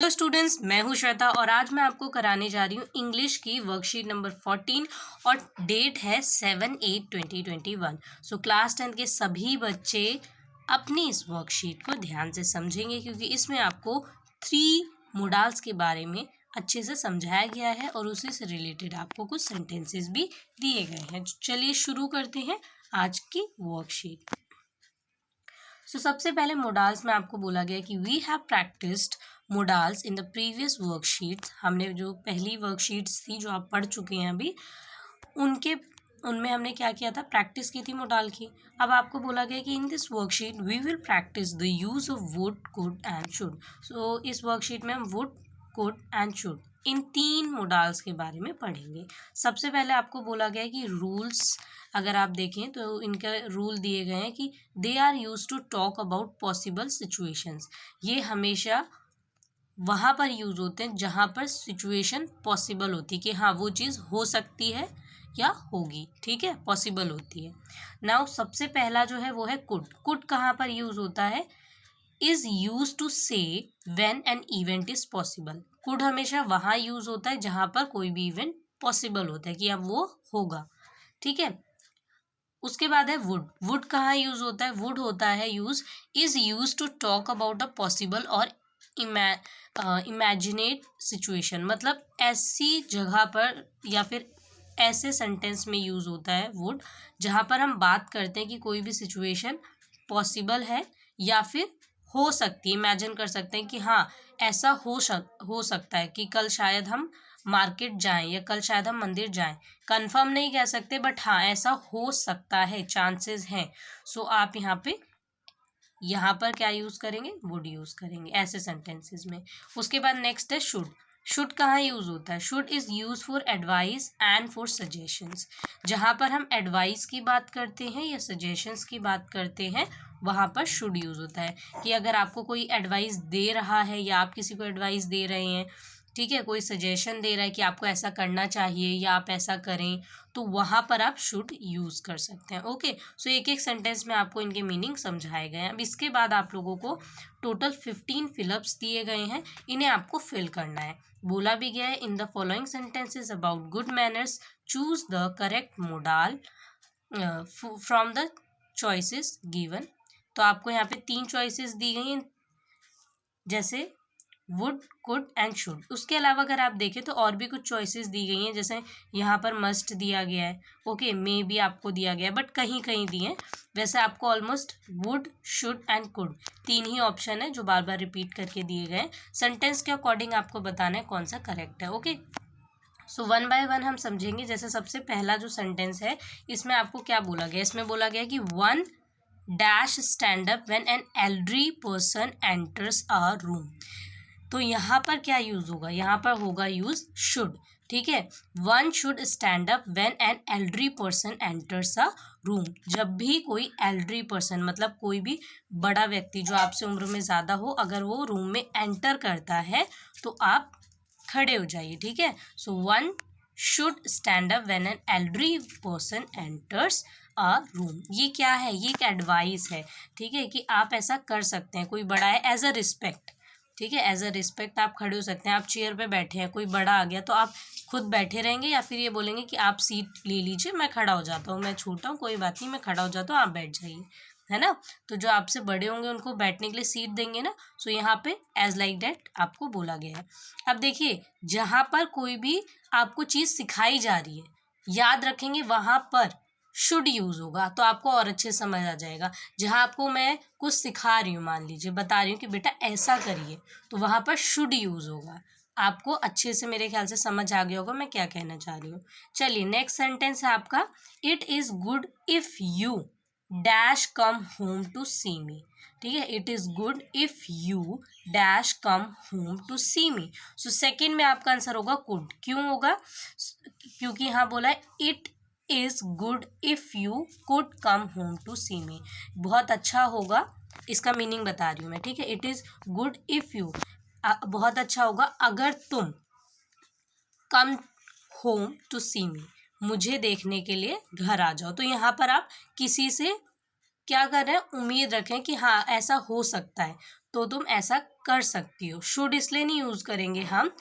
Hello students, मैं हूं श्वेता और आज मैं आपको कराने जा रही हूं इंग्लिश की वर्कशीट नंबर 14 और डेट है 7/8/2021। सो क्लास 10 के सभी बच्चे अपनी इस वर्कशीट को ध्यान से समझेंगे क्योंकि इसमें आपको 3 मोडाल्स के बारे में अच्छे से समझाया गया है और उसी से रिलेटेड आपको कुछ सेंटेंसेस भी दिए गए हैं। चलिए शुरू करते हैं आज की वर्कशीट। सबसे पहले मोडाल्स में आपको बोला गया कि we have practised modals in the previous worksheets. हमने जो पहली वर्कशीट्स थी जो आप पढ़ चुके हैं अभी, उनमें हमने क्या किया था, प्रैक्टिस की थी मोडाल की। अब आपको बोला गया कि in this worksheet we will practice the use of would, could and should. So इस वर्कशीट में हम वुड, कुड एंड शुड इन 3 मोडाल्स के बारे में पढ़ेंगे। सबसे पहले आपको बोला गया है कि रूल्स, अगर आप देखें तो इनका रूल दिए गए हैं कि they are use to talk about possible situations. ये हमेशा वहाँ पर यूज होते हैं जहाँ पर सिचुएशन पॉसिबल होती है कि हाँ वो चीज़ हो सकती है या होगी, ठीक है, पॉसिबल होती है। नाउ सबसे पहला जो है वो है कुड। कुड कहाँ पर यूज होता है? इज यूज टू से when an event is possible. Could हमेशा वहाँ यूज होता है जहाँ पर कोई भी इवेंट पॉसिबल होता है कि अब वो होगा, ठीक है। उसके बाद है वुड। वुड कहाँ यूज होता है? वुड होता है use, is use to talk about a possible और इमेजिनेट सिचुएशन। मतलब ऐसी जगह पर या फिर ऐसे सेंटेंस में यूज होता है वुड जहाँ पर हम बात करते हैं कि कोई भी सिचुएशन पॉसिबल है या फिर हो सकती है। इमेजिन कर सकते हैं कि हाँ ऐसा हो सकता है कि कल शायद हम मार्केट जाएं या कल शायद हम मंदिर जाएं। कंफर्म नहीं कह सकते बट हाँ ऐसा हो सकता है, चांसेस हैं। सो आप यहाँ पर क्या यूज करेंगे? वुड यूज करेंगे ऐसे सेंटेंसेस में। उसके बाद नेक्स्ट है शुड। शुड कहाँ यूज होता है? Should is use for advice and for suggestions. जहाँ पर हम एडवाइस की बात करते हैं या सजेशंस की बात करते हैं वहाँ पर शुड यूज होता है कि अगर आपको कोई एडवाइस दे रहा है या आप किसी को एडवाइस दे रहे हैं, ठीक है, कोई सजेशन दे रहा है कि आपको ऐसा करना चाहिए या आप ऐसा करें, तो वहाँ पर आप शुड यूज़ कर सकते हैं। ओके, सो एक एक सेंटेंस में आपको इनके मीनिंग समझाए गए हैं। अब इसके बाद आप लोगों को टोटल 15 फिलअप्स दिए गए हैं, इन्हें आपको फिल करना है। बोला भी गया है in the following sentences about good manners choose the correct modal from the choices given. तो आपको यहाँ पे 3 चॉइसेस दी गई हैं, जैसे वुड, कुड एंड शुड। उसके अलावा अगर आप देखें तो और भी कुछ चॉइसेस दी गई हैं, जैसे यहाँ पर मस्ट दिया गया है, ओके, मे भी आपको दिया गया है बट कहीं कहीं दिए हैं। वैसे आपको almost would, should and could 3 he option है जो बार बार रिपीट करके दिए गए। सेंटेंस के अकॉर्डिंग आपको बताना है कौन सा करेक्ट है। ओके, सो 1 बाय 1 हम समझेंगे। जैसे सबसे पहला जो सेंटेंस है इसमें आपको क्या बोला गया? इसमें बोला गया कि one dash stand up when an elderly person enters a room. तो यहाँ पर क्या यूज होगा? यहाँ पर होगा यूज शुड, ठीक है। One should stand up when an elderly person enters a room. जब भी कोई एल्डरी पर्सन मतलब कोई भी बड़ा व्यक्ति जो आपसे उम्र में ज्यादा हो, अगर वो रूम में एंटर करता है तो आप खड़े हो जाइए, ठीक है। So one should stand up when an elderly person enters a room. ये क्या है? ये एक एडवाइस है, ठीक है, कि आप ऐसा कर सकते हैं। कोई बड़ा है, एज अ रिस्पेक्ट, ठीक है, एज अ रिस्पेक्ट आप खड़े हो सकते हैं। आप चेयर पे बैठे हैं, कोई बड़ा आ गया तो आप खुद बैठे रहेंगे या फिर ये बोलेंगे कि आप सीट ले लीजिए, मैं खड़ा हो जाता हूँ, मैं छोटा हूँ, कोई बात नहीं, मैं खड़ा हो जाता हूँ, आप बैठ जाइए, है ना। तो जो आपसे बड़े होंगे उनको बैठने के लिए सीट देंगे ना। सो यहाँ पे एज लाइक दैट आपको बोला गया है। अब देखिए, जहाँ पर कोई भी आपको चीज़ सिखाई जा रही है, याद रखेंगे वहाँ पर शुड यूज होगा तो आपको और अच्छे समझ आ जाएगा। जहाँ आपको मैं कुछ सिखा रही हूँ, मान लीजिए बता रही हूँ कि बेटा ऐसा करिए, तो वहाँ पर शुड यूज होगा। आपको अच्छे से मेरे ख्याल से समझ आ गया होगा मैं क्या कहना चाह रही हूँ। चलिए नेक्स्ट सेंटेंस है आपका, it is good if you dash come home to see me. ठीक है, it is good if you dash come home to see me. So second में आपका आंसर होगा कुड। क्यों होगा? क्योंकि यहाँ बोला है it is good if you could come home to see me. बहुत अच्छा होगा, इसका मीनिंग बता रही हूँ मैं, ठीक है। It is good if you, बहुत अच्छा होगा अगर तुम कम होम टू सी मी, मुझे देखने के लिए घर आ जाओ। तो यहाँ पर आप किसी से क्या कर रहे हैं? उम्मीद रखें कि हाँ ऐसा हो सकता है, तो तुम ऐसा कर सकती हो। शुड इसलिए नहीं यूज करेंगे हम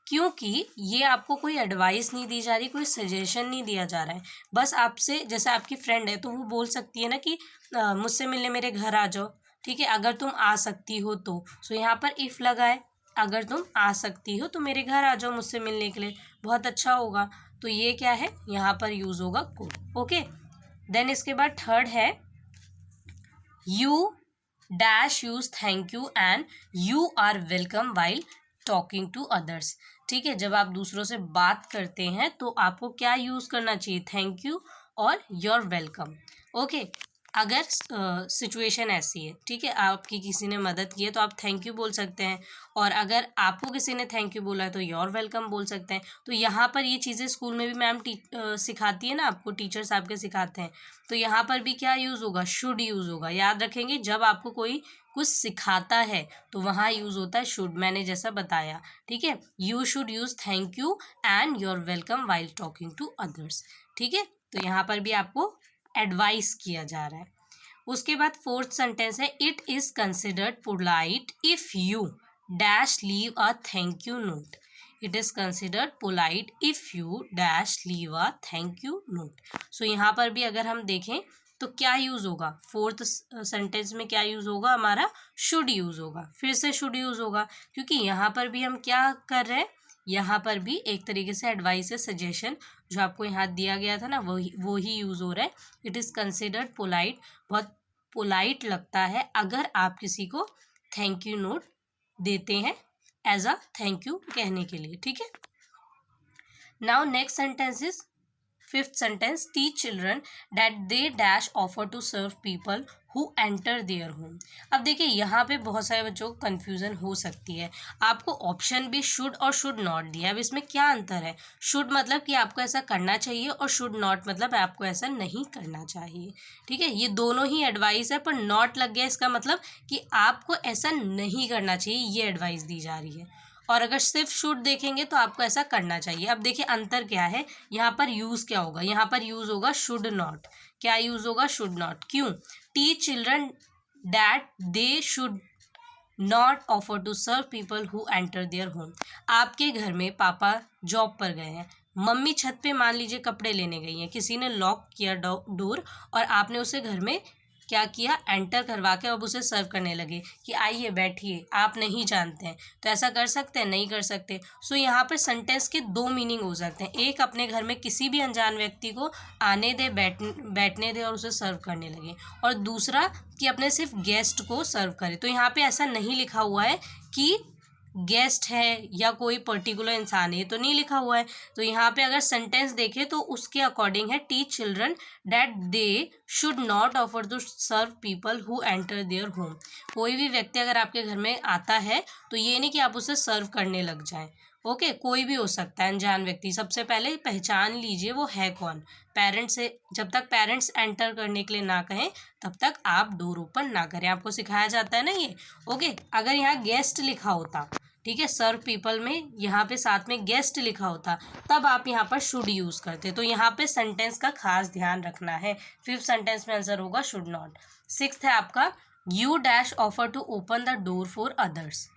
क्योंकि ये आपको कोई एडवाइस नहीं दी जा रही, कोई सजेशन नहीं दिया जा रहा है। बस आपसे, जैसे आपकी फ्रेंड है तो वो बोल सकती है ना कि मुझसे मिलने मेरे घर आ जाओ, ठीक है, अगर तुम आ सकती हो तो। सो यहाँ पर इफ लगा है, अगर तुम आ सकती हो तो मेरे घर आ जाओ मुझसे मिलने के लिए, बहुत अच्छा होगा। तो ये क्या है, यहाँ पर यूज होगा कुड। ओके, देन इसके बाद थर्ड है you dash use thank you and you are welcome while talking to others. ठीक है, जब आप दूसरों से बात करते हैं तो आपको क्या यूज करना चाहिए, थैंक यू और योर वेलकम। ओके, अगर सिचुएशन ऐसी है, ठीक है, आपकी किसी ने मदद की है तो आप थैंक यू बोल सकते हैं, और अगर आपको किसी ने थैंक यू बोला है तो योर वेलकम बोल सकते हैं। तो यहाँ पर ये चीज़ें स्कूल में भी मैम सिखाती है ना, आपको टीचर्स आपके सिखाते हैं। तो यहाँ पर भी क्या यूज़ होगा, शुड यूज़ होगा। याद रखेंगे, जब आपको कोई कुछ सिखाता है तो वहाँ यूज़ होता है शुड, मैंने जैसा बताया। ठीक है, you should use thank you and your welcome while talking to others. ठीक है, तो यहाँ पर भी आपको एडवाइस किया जा रहा है। उसके बाद फोर्थ सेंटेंस है it is considered polite if you dash leave a thank you note. It is considered polite if you dash leave a thank you note. So यहाँ पर भी अगर हम देखें तो क्या यूज होगा, फोर्थ सेंटेंस में क्या यूज होगा, हमारा शुड यूज होगा। फिर से शुड यूज होगा क्योंकि यहाँ पर भी हम क्या कर रहे हैं, यहाँ पर भी एक तरीके से एडवाइस है, सजेशन जो आपको यहाँ दिया गया था ना, वही यूज हो रहा है। इट इज कंसिडर्ड पोलाइट, बहुत पोलाइट लगता है अगर आप किसी को थैंक यू नोट देते हैं एज अ थैंक यू कहने के लिए। ठीक है, now next sentence is fifth sentence teach children that they dash offer to serve people who enter their home. अब देखिए यहाँ पे बहुत सारे बच्चों को कन्फ्यूजन हो सकती है। आपको ऑप्शन भी शुड और शुड नॉट दिया है। अब इसमें क्या अंतर है, शुड मतलब कि आपको ऐसा करना चाहिए और शुड नॉट मतलब आपको ऐसा नहीं करना चाहिए। ठीक है, ये दोनों ही एडवाइस है, पर नॉट लग गया इसका मतलब कि आपको ऐसा नहीं करना चाहिए, ये एडवाइस दी जा रही है। और अगर सिर्फ शुड देखेंगे तो आपको ऐसा करना चाहिए। अब देखिए अंतर क्या है, यहाँ पर यूज क्या होगा, यहाँ पर यूज होगा शुड नॉट। क्या यूज होगा, शुड नॉट। क्यों, teach children that they should not offer to serve people who enter their home. आपके घर में पापा जॉब पर गए हैं, मम्मी छत पे मान लीजिए कपड़े लेने गई हैं, किसी ने लॉक किया डोर और आपने उसे घर में क्या किया, एंटर करवा के अब उसे सर्व करने लगे कि आइए बैठिए, आप नहीं जानते हैं। तो ऐसा कर सकते हैं, नहीं कर सकते। सो यहाँ पर सेंटेंस के दो मीनिंग हो सकते हैं। एक, अपने घर में किसी भी अनजान व्यक्ति को आने दे, बैठने दे और उसे सर्व करने लगे। और दूसरा कि अपने सिर्फ गेस्ट को सर्व करे। तो यहाँ पे ऐसा नहीं लिखा हुआ है कि गेस्ट है या कोई पर्टिकुलर इंसान है, तो नहीं लिखा हुआ है। तो यहाँ पे अगर सेंटेंस देखें तो उसके अकॉर्डिंग है teach children that they should not offer to serve people who enter their home. कोई भी व्यक्ति अगर आपके घर में आता है तो ये नहीं कि आप उसे सर्व करने लग जाएं। ओके, कोई भी हो सकता है अनजान व्यक्ति। सबसे पहले पहचान लीजिए वो है कौन। पेरेंट्स से, जब तक पेरेंट्स एंटर करने के लिए ना कहें तब तक आप डोर ओपन ना करें, आपको सिखाया जाता है ना ये। ओके, अगर यहाँ गेस्ट लिखा होता, ठीक है, सर्व पीपल में यहाँ पे साथ में गेस्ट लिखा होता, तब आप यहाँ पर शुड यूज करते। तो यहाँ पे सेंटेंस का खास ध्यान रखना है। फिफ्थ सेंटेंस में आंसर होगा शुड नॉट। सिक्स्थ है आपका you dash offer to open the door for others.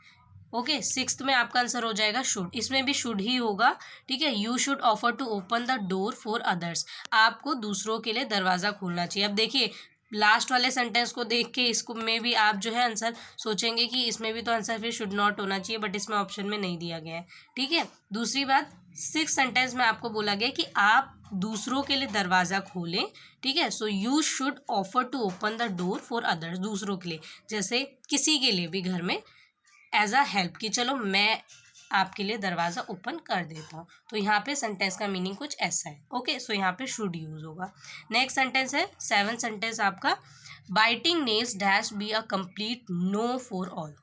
Okay, sixth में आपका आंसर हो जाएगा शुड, इसमें भी शुड ही होगा। ठीक है, you should offer to open the door for others, आपको दूसरों के लिए दरवाज़ा खोलना चाहिए। अब देखिए लास्ट वाले सेंटेंस को देख के इसको में भी आप जो है आंसर सोचेंगे कि इसमें भी तो आंसर फिर शुड नॉट होना चाहिए, बट इसमें ऑप्शन में नहीं दिया गया है। ठीक है, दूसरी बात, सिक्स सेंटेंस में आपको बोला गया कि आप दूसरों के लिए दरवाज़ा खोलें। ठीक है, so you should offer to open the door for others, दूसरों के लिए, जैसे किसी के लिए भी घर में एज अ हेल्प कि चलो मैं आपके लिए दरवाज़ा ओपन कर देता हूँ। तो यहाँ पे सेंटेंस का मीनिंग कुछ ऐसा है। ओके, सो यहाँ पे शुड यूज होगा। नेक्स्ट सेंटेंस है सेवन सेंटेंस आपका biting nails dash be a complete no for all.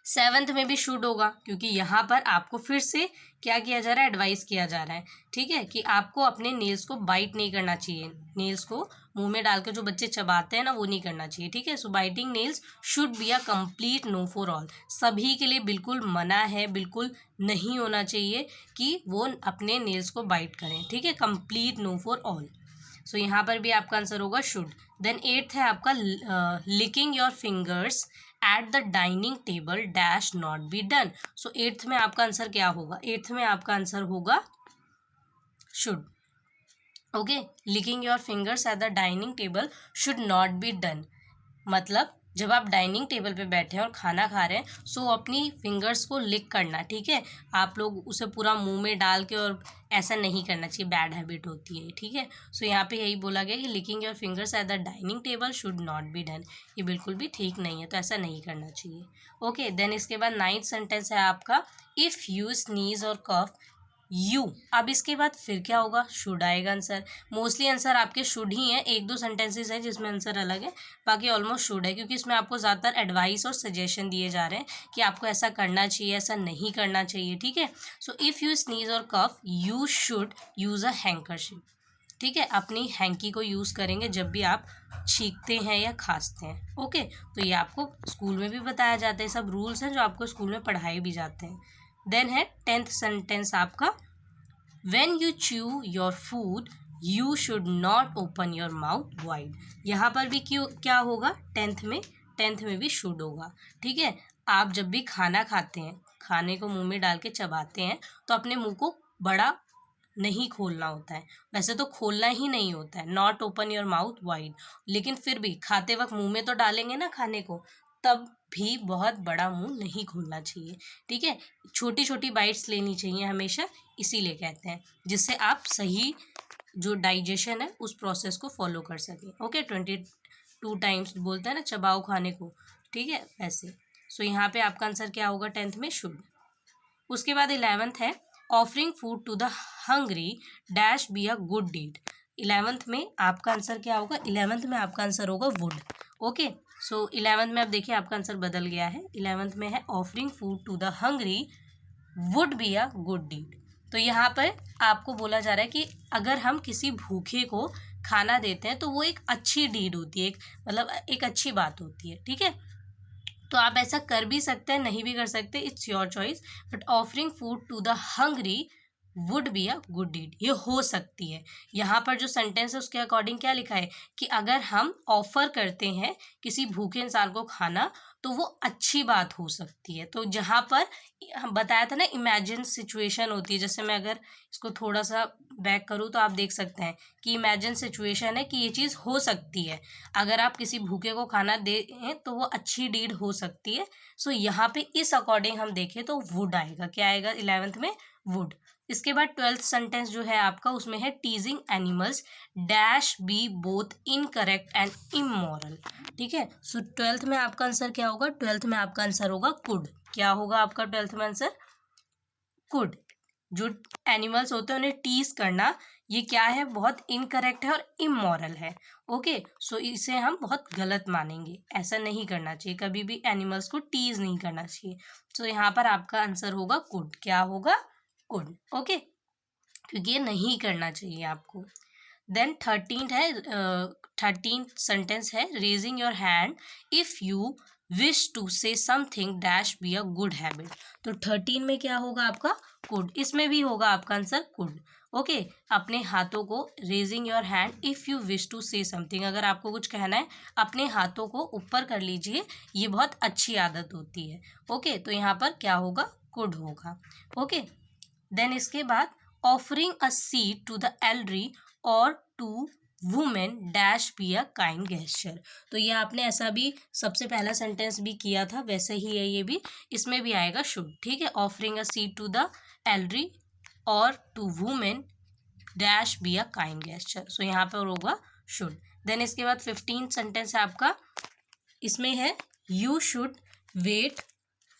Seventh में भी शुड होगा क्योंकि यहाँ पर आपको फिर से क्या किया जा रहा है, एडवाइस किया जा रहा है। ठीक है, कि आपको अपने नेल्स को बाइट नहीं करना चाहिए, नेल्स को मुंह में डालकर जो बच्चे चबाते हैं ना, वो नहीं करना चाहिए। ठीक है, so biting nails should be a complete no for all, सभी के लिए बिल्कुल मना है, बिल्कुल नहीं होना चाहिए कि वो अपने नेल्स को बाइट करें। ठीक है, कंप्लीट नो फॉर ऑल। सो यहाँ पर भी आपका आंसर होगा शुड। देन एट्थ है आपका licking your fingers at the dining table dash not be done. So eighth में आपका आंसर क्या होगा? एट्थ में आपका आंसर होगा should. Okay, licking your fingers at the dining table should not be done. मतलब जब आप डाइनिंग टेबल पे बैठे हैं और खाना खा रहे हैं, सो अपनी फिंगर्स को लिक करना, ठीक है। आप लोग उसे पूरा मुंह में डाल के और ऐसा नहीं करना चाहिए, बैड हैबिट होती है, ठीक है। सो यहाँ पे यही बोला गया कि licking your fingers at the dining table should not be done. ये बिल्कुल भी ठीक नहीं है, तो ऐसा नहीं करना चाहिए। ओके, देन इसके बाद 9th सेंटेंस है आपका, इफ़ यू स्नीज और कफ यू। अब इसके बाद फिर क्या होगा? शुड आएगा आंसर। मोस्टली आंसर आपके शुड ही हैं, एक दो सेंटेंसेस हैं जिसमें आंसर अलग है, बाकी ऑलमोस्ट शुड है, क्योंकि इसमें आपको ज़्यादातर एडवाइस और सजेशन दिए जा रहे हैं कि आपको ऐसा करना चाहिए, ऐसा नहीं करना चाहिए, ठीक है। सो इफ़ यू स्नीज और कफ यू शुड यूज़ अ हैंकरशिप, ठीक है। अपनी हैंकी को यूज़ करेंगे जब भी आप छींकते हैं या खांसते हैं। ओके, तो ये आपको स्कूल में भी बताया जाता है, सब रूल्स हैं जो आपको स्कूल में पढ़ाए भी जाते हैं। देन है 10th सेंटेंस आपका, When you chew your food, you should not open your mouth wide। यहाँ पर भी क्यों क्या होगा? 10th में भी शुड होगा, ठीक है। आप जब भी खाना खाते हैं, खाने को मुंह में डाल के चबाते हैं, तो अपने मुंह को बड़ा नहीं खोलना होता है। वैसे तो खोलना ही नहीं होता है, not open your mouth wide, लेकिन फिर भी खाते वक्त मुंह में तो डालेंगे ना खाने को, तब भी बहुत बड़ा मुंह नहीं खोलना चाहिए, ठीक है। छोटी छोटी बाइट्स लेनी चाहिए हमेशा, इसीलिए कहते हैं, जिससे आप सही जो डाइजेशन है उस प्रोसेस को फॉलो कर सकें। ओके, 22 टाइम्स बोलते हैं ना चबाओ खाने को, ठीक है, वैसे। सो यहाँ पे आपका आंसर क्या होगा 10th में? शुड। उसके बाद 11th है, offering food to the hungry dash be a good deed. 11th में आपका आंसर क्या होगा? 11th में आपका आंसर होगा वुड। ओके, सो 11th में अब देखिए आपका आंसर बदल गया है। 11th में है offering food to the hungry would be a good deed. तो यहाँ पर आपको बोला जा रहा है कि अगर हम किसी भूखे को खाना देते हैं तो वो एक अच्छी डीड होती है, मतलब एक अच्छी बात होती है, ठीक है। तो आप ऐसा कर भी सकते हैं, नहीं भी कर सकते, it's your choice, but offering food to the hungry would be a good deed, ये हो सकती है। यहाँ पर जो सेंटेंस है उसके अकॉर्डिंग क्या लिखा है कि अगर हम ऑफर करते हैं किसी भूखे इंसान को खाना तो वो अच्छी बात हो सकती है। तो जहाँ पर हम बताया था ना इमेजिन सिचुएशन होती है, जैसे मैं अगर इसको थोड़ा सा बैक करूँ तो आप देख सकते हैं कि इमेजिन सिचुएशन है कि ये चीज़ हो सकती है, अगर आप किसी भूखे को खाना दें तो वो अच्छी डीड हो सकती है। सो यहाँ पे इस अकॉर्डिंग हम देखें तो वुड आएगा। क्या आएगा 11th में? वुड। इसके बाद 12th सेंटेंस जो है आपका, उसमें है teasing animals dash be both incorrect and immoral, ठीक है। सो 12th में आपका आंसर क्या होगा? 12th में आपका आंसर होगा कुड। क्या होगा आपका 12th में आंसर? कुड। जो एनिमल्स होते हैं उन्हें टीज करना, ये क्या है? बहुत इनकरेक्ट है और इमोरल है। ओके, सो इसे हम बहुत गलत मानेंगे, ऐसा नहीं करना चाहिए, कभी भी एनिमल्स को टीज नहीं करना चाहिए। सो यहाँ पर आपका आंसर होगा कुड। क्या होगा? कुड। ओके, क्योंकि ये नहीं करना चाहिए आपको। देन 13th सेंटेंस है, raising your hand if you wish to say something dash be a good habit. तो 13 में क्या होगा आपका? कुड। इसमें भी होगा आपका आंसर कुड। ओके, अपने हाथों को, raising your hand if you wish to say something, अगर आपको कुछ कहना है अपने हाथों को ऊपर कर लीजिए, ये बहुत अच्छी आदत होती है। ओके, तो यहाँ पर क्या होगा? कुड होगा। ओके, देन इसके बाद offering a seat to the elderly और to women dash be a kind gesture. तो ये आपने ऐसा भी सबसे पहला सेंटेंस भी किया था, वैसे ही है ये भी, इसमें भी आएगा शुड, ठीक है। Offering a seat to the elderly और to women dash be a kind gesture. So यहाँ पर होगा शुड। देन इसके बाद 15th सेंटेंस है आपका, इसमें है you should wait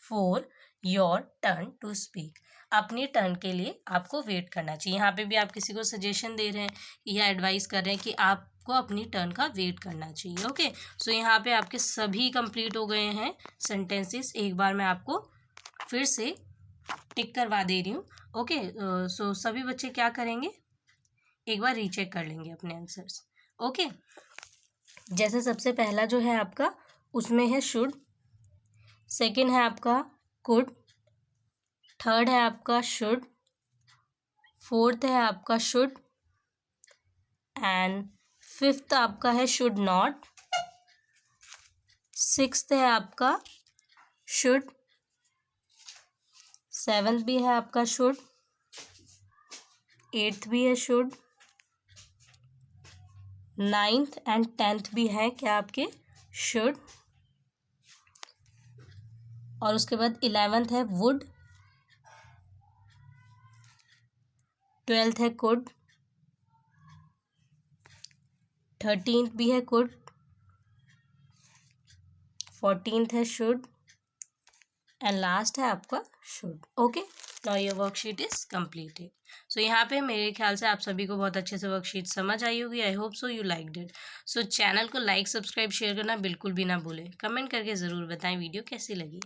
for your turn to speak. अपनी टर्न के लिए आपको वेट करना चाहिए। यहाँ पे भी आप किसी को सजेशन दे रहे हैं या एडवाइस कर रहे हैं कि आपको अपनी टर्न का वेट करना चाहिए। ओके, सो यहाँ पे आपके सभी कंप्लीट हो गए हैं सेंटेंसेस। एक बार मैं आपको फिर से टिक करवा दे रही हूँ। ओके, सो सभी बच्चे क्या करेंगे, एक बार रीचेक कर लेंगे अपने आंसर्स। ओके, जैसे सबसे पहला जो है आपका, उसमें है शुड, सेकंड है आपका कुड, थर्ड है आपका शुड, फोर्थ है आपका शुड एंड फिफ्थ आपका है शुड नॉट, सिक्स्थ है आपका शुड, सेवन्थ भी है आपका शुड, एट्थ भी है शुड, नाइन्थ एंड टेंथ भी है क्या आपके शुड, और उसके बाद 11th है वुड, 12th है कुड, 13th भी है कुड, 14th है शुड एंड लास्ट है आपका should. Okay, now your worksheet is completed. So यहाँ पे मेरे ख्याल से आप सभी को बहुत अच्छे से वर्कशीट समझ आई होगी। I hope so you liked it. So channel को लाइक, सब्सक्राइब, शेयर करना बिल्कुल भी ना भूलें। कमेंट करके ज़रूर बताएं वीडियो कैसी लगी।